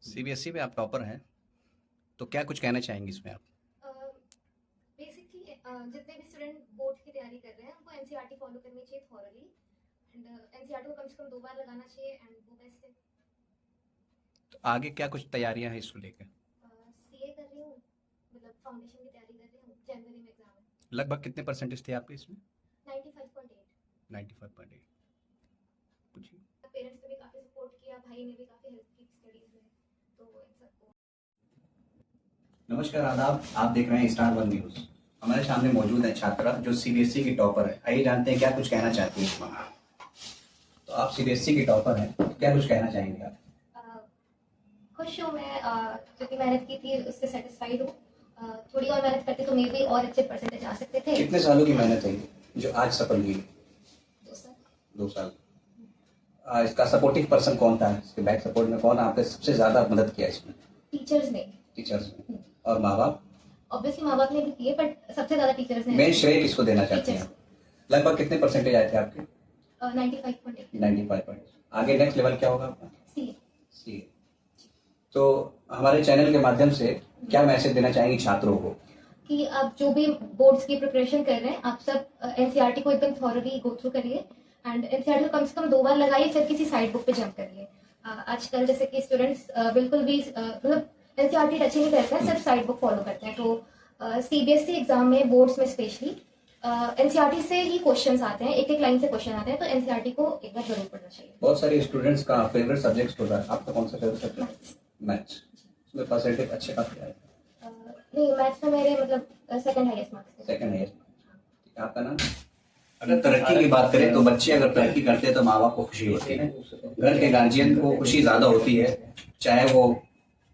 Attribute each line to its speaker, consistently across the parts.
Speaker 1: CBSE में आप topper हैं, तो क्या कुछ कहना चाहेंगे इसमें आप?
Speaker 2: बेसिकली जितने भी स्टूडेंट बोर्ड की तैयारी कर रहे हैं उनको एनसीईआरटी फॉलो करनी चाहिए थॉरली एंड एनसीईआरटी को कम से कम 2 बार लगाना चाहिए एंड वो बेस्ट है।
Speaker 1: तो आगे क्या कुछ तैयारियां हैं इसको लेकर?
Speaker 2: सीए कर रही हूँ, मतलब फाउंडेशन की तैयारी कर रही हूँ, जनवरी में एग्जाम है।
Speaker 1: लगभग कितने परसेंटेज थे आपके इसमें?
Speaker 2: 95.8।
Speaker 1: 95.8। पूछिए।
Speaker 2: पेरेंट्स ने भी काफ़ी सपोर्ट किया, भाई ने भी काफ़ी हेल्प की स्टडीज़ में, तो इन सबको।
Speaker 1: नमस्कार, आदाब। आप देख रहे हैं स्टार वन न्यूज। हमारे सामने मौजूद है छात्रा जो सीबीएसई की टॉपर है। आइए जानते हैं क्या कुछ कहना चाहती है इस मामले में। तो आप सीबीएसई की टॉपर हैं, तो क्या कुछ कहना चाहेंगे आप?
Speaker 2: खुश हूँ मैं, जितनी मेहनत की थी उससे सेटिस्फाइड हूँ। थोड़ी और मेहनत करती तो मे भी और अच्छे परसेंटेज आ सकते थे।
Speaker 1: कितने सालों की मेहनत है ये, जो आज सफल हुई?
Speaker 2: 2 साल।
Speaker 1: 2 साल। इसका सपोर्टिव पर्सन कौन था? इसके बैक सपोर्ट में कौन आपने सबसे ज्यादा मदद किया इसमें?
Speaker 2: टीचर्स ने।
Speaker 1: टीचर्स ने और माँ बाप?
Speaker 2: ऑब्वियसली माँ बाप ने भी किए, बट सबसे ज्यादा टीचर्स ने।
Speaker 1: मेन श्रेय किसको देना चाहते हैं?
Speaker 2: टीचर्स।
Speaker 1: लगभग कितने परसेंटेज आए थे आपके?
Speaker 2: 95.8।
Speaker 1: 95 पॉइंट। आगे नेक्स्ट लेवल क्या होगा आपका?
Speaker 2: सीए।
Speaker 1: सीए। तो हमारे चैनल के माध्यम से क्या मैसेज देना चाहेंगे छात्रों को?
Speaker 2: कि आप जो भी बोर्ड्स की प्रिपरेशन कर रहे हैं, आप सब एनसीईआरटी को एकदम थॉरली गो थ्रू करिए एंड एनसीईआरटी को कम से कम 2 बार लगाइए, फिर किसी साइड बुक पे जंप करिए। आजकल जैसे कि स्टूडेंट्स बिल्कुल भी मतलब एनसीईआरटी टच ही नहीं करते हैं, सिर्फ साइड बुक फॉलो करते हैं। तो सीबीएसई एग्जाम में, बोर्ड्स में स्पेशली एनसीईआरटी से ही क्वेश्चंस आते हैं, एक एक लाइन से क्वेश्चन आते हैं, तो एनसीईआरटी को एक बार जरूर पढ़ना चाहिए।
Speaker 1: बहुत सारे स्टूडेंट्स का फेवरेट सब्जेक्ट होता है, आपका कौन सा फेवरेट सब्जेक्ट? मैथ्स। उसमें परसेंटेज अच्छे काफी आए?
Speaker 2: नहीं, मैथ्स में मेरे मतलब सेकंड हाईएस्ट मार्क्स थे।
Speaker 1: Second highest. आपका नाम? अगर तरक्की की बात करें तो बच्चे अगर तरक्की करते हैं तो माँ बाप को खुशी होती है, घर के गार्जियन को खुशी ज्यादा होती है। चाहे वो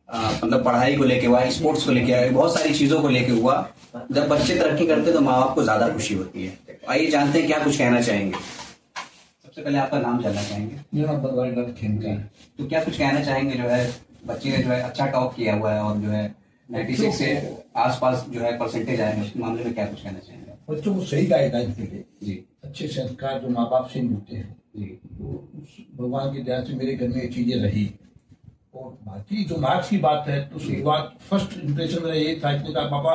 Speaker 1: मतलब पढ़ाई को लेके हुआ, स्पोर्ट्स को लेके हुआ, बहुत सारी चीजों को लेके हुआ। जब बच्चे तरक्की करते हैं तो माँ बाप को ज्यादा खुशी होती है। आइए जानते हैं क्या कुछ कहना चाहेंगे। सबसे पहले आपका नाम जानना चाहेंगे।
Speaker 3: मेरा बलवाड़ी खेमका।
Speaker 1: तो क्या कुछ कहना चाहेंगे, जो है बच्चे ने जो है अच्छा टॉप किया हुआ है और जो है 96 से आसपास जो है परसेंटेज आए हैं, उसके मामले में क्या कुछ कहना चाहेंगे?
Speaker 3: बच्चों को सही गाइडलाइन मिले
Speaker 1: जी
Speaker 3: अच्छे संस्कार जो माँ बाप से मिलते हैं
Speaker 1: जी।
Speaker 3: तो उस भगवान की दया से मेरे घर में ये चीजें रही। और बाकी जो मार्क्स की बात है तो शुरुआत फर्स्ट इम्प्रेशन मेरा यही था, इसने कहा पापा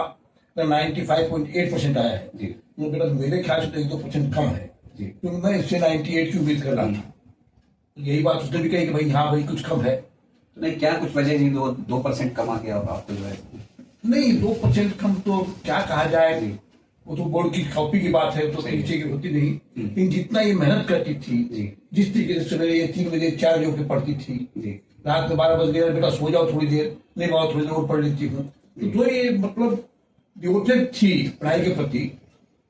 Speaker 3: 95.8% आया है
Speaker 1: जी।
Speaker 3: तो बेटा मेरे ख्याल से तो 1-2% कम है,
Speaker 1: जी।
Speaker 3: क्योंकि मैं इससे 98 की उम्मीद कर रहा था। तो यही बात उसने भी कही कि भाई हाँ भाई कुछ कम है।
Speaker 1: तो नहीं, क्या कुछ वजह जी 2% कमा के आपको जो है?
Speaker 3: नहीं, 2% कम तो क्या कहा जाए, वो तो बोर्ड की कॉपी की बात है, तो नीचे की होती नहीं। लेकिन जितना ये मेहनत करती थी, जिस तरीके से सवेरे ये 3 बजे 4 बजे होकर पढ़ती थी, रात में 12 बज गया बेटा सो जाओ थोड़ी देर, नहीं बाबा थोड़ी देर और पढ़ लेती हूँ, तो ये मतलब डिवोटेड थी पढ़ाई के प्रति।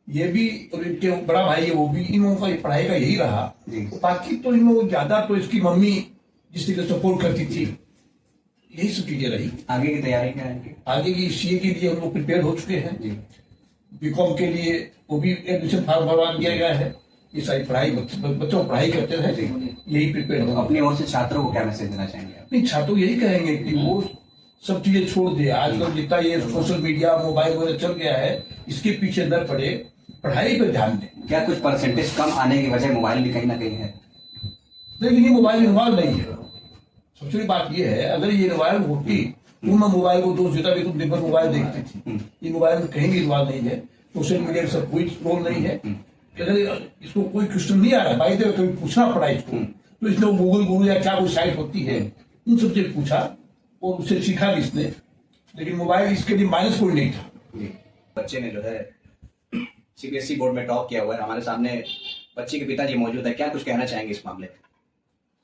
Speaker 3: ये भी और इनके बड़ा भाई है वो भी, इन लोगों का पढ़ाई का यही रहा। तो बाकी तो इन लोगों ज्यादा तो इसकी मम्मी जिस तरीके से सपोर्ट करती थी, यही सब चीजें रही।
Speaker 1: आगे की तैयारी क्या है?
Speaker 3: आगे की सीए के लिए हम लोग प्रिपेयर हो चुके हैं। बीकॉम के लिए वो भी एडमिशन फॉर्म भरवा दिया गया है। ये सारी पढ़ाई बच्चों को पढ़ाई करते रहे, यही प्रिपेयर हो।
Speaker 1: अपनी ओर से छात्रों को क्या मैसेज देना चाहेंगे आप?
Speaker 3: नहीं, छात्रों यही कहेंगे कि वो सब चीजें छोड़ दे। आजकल जितना ये सोशल मीडिया मोबाइल वगैरह चल गया है, इसके पीछे न पड़े, पढ़ाई पर ध्यान दें।
Speaker 1: क्या कुछ परसेंटेज कम आने की वजह मोबाइल भी कहीं ना कहीं है?
Speaker 3: लेकिन ये मोबाइल इन्वॉल्व नहीं है। सबसे बड़ी बात ये है, अगर ये इन्वॉल्व होती तो मैं मोबाइल को दोष देता भी, तुम दिन भर मोबाइल देखती थी। ये मोबाइल में कहीं भी इन्वॉल्व नहीं है, सोशल मीडिया से कोई रोल नहीं है। अगर इसको कोई क्वेश्चन नहीं आ रहा है, बाई द वे कभी पूछना पड़ा इसको, तो इसने गूगल गुरु या क्या कोई साइट होती है उन सबसे पूछा और उससे सीखा भी इसने। लेकिन मोबाइल इसके लिए माइनस कोई नहीं था।
Speaker 1: बच्चे ने जो है सीबीएसई बोर्ड में टॉप किया हुआ है। हमारे सामने बच्चे के पिताजी मौजूद है, क्या कुछ कहना चाहेंगे इस मामले में?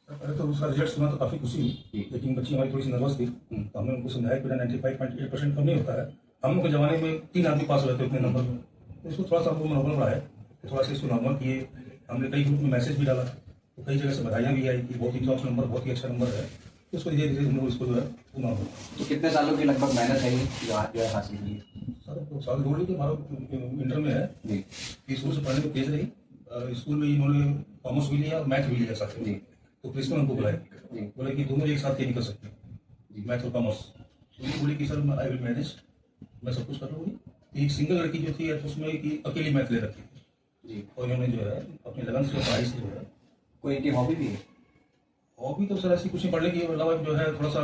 Speaker 4: पहले तो उसका रिजल्ट सुना तो काफी खुशी हुई, लेकिन बच्ची हमारी थोड़ी सी नर्वस थी। तो हमने उनको समझाया कि 95.8% कम नहीं होता है। हम लोग के जमाने में 3 आदमी पास हो जाते उतने नंबर में, तो इसको थोड़ा सा हमको मनोबल बढ़ाया, तो थोड़ा सा इसको नॉर्मल किए। हमने कई ग्रुप में मैसेज भी डाला, तो कई जगह से बधाइयाँ भी आई कि बहुत ही टॉप नंबर, बहुत ही अच्छा नंबर है। तो इसको धीरे धीरे हम लोग इसको जो है वो नॉर्मल।
Speaker 1: तो कितने सालों की लगभग मेहनत है जो है हासिल की है?
Speaker 4: साल जोड़ लीजिए, हमारा इंटर में है। स्कूल से पढ़ने में तेज रही, स्कूल में इन्होंने कॉमर्स भी लिया और मैथ भी लिया साथ में। तो प्रिंसिपल हमको बुलाए, बोले कि दोनों एक साथ ये नहीं कर सकते, मैथ और कॉमर्स। तो ये बोले कि सर आई विल मैनेज, मैं सब कुछ कर लूँगी। एक सिंगल लड़की जो थी उसमें कि अकेली मैथ ले रखी थी, और इन्होंने जो है अपनी लगन से पढ़ाई से जो है।
Speaker 1: कोई इनकी हॉबी भी है?
Speaker 4: हॉबी तो सर ऐसी कुछ नहीं, पढ़ने के अलावा जो है थोड़ा सा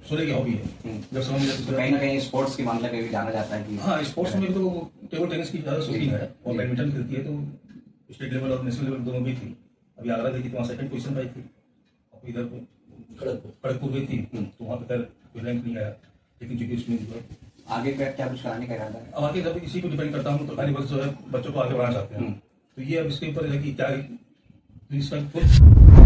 Speaker 4: सोने की हॉबी है। जब समझ में
Speaker 1: तो कहीं ना कहीं स्पोर्ट्स के मामले में भी जाना जाता है कि
Speaker 4: हाँ, स्पोर्ट्स में भी तो टेबल टेनिस की ज़्यादा शौकीन है और बैडमिंटन खेलती है, तो स्टेट लेवल और नेशनल लेवल दोनों भी थी। अभी आगरा देखी तो वहाँ सेकंड पोजीशन पर आई थी, और इधर खड़गपुर गई थी तो वहाँ पे कोई रैंक नहीं आया, लेकिन चूंकि उसमें जो है
Speaker 1: आगे का क्या कुछ कराने का इरादा है?
Speaker 4: अब आगे जब इसी को डिपेंड करता हूँ, तो खाली बस जो है बच्चों को आगे बढ़ाना चाहते हैं, तो ये अब इसके ऊपर है कि क्या तो इसका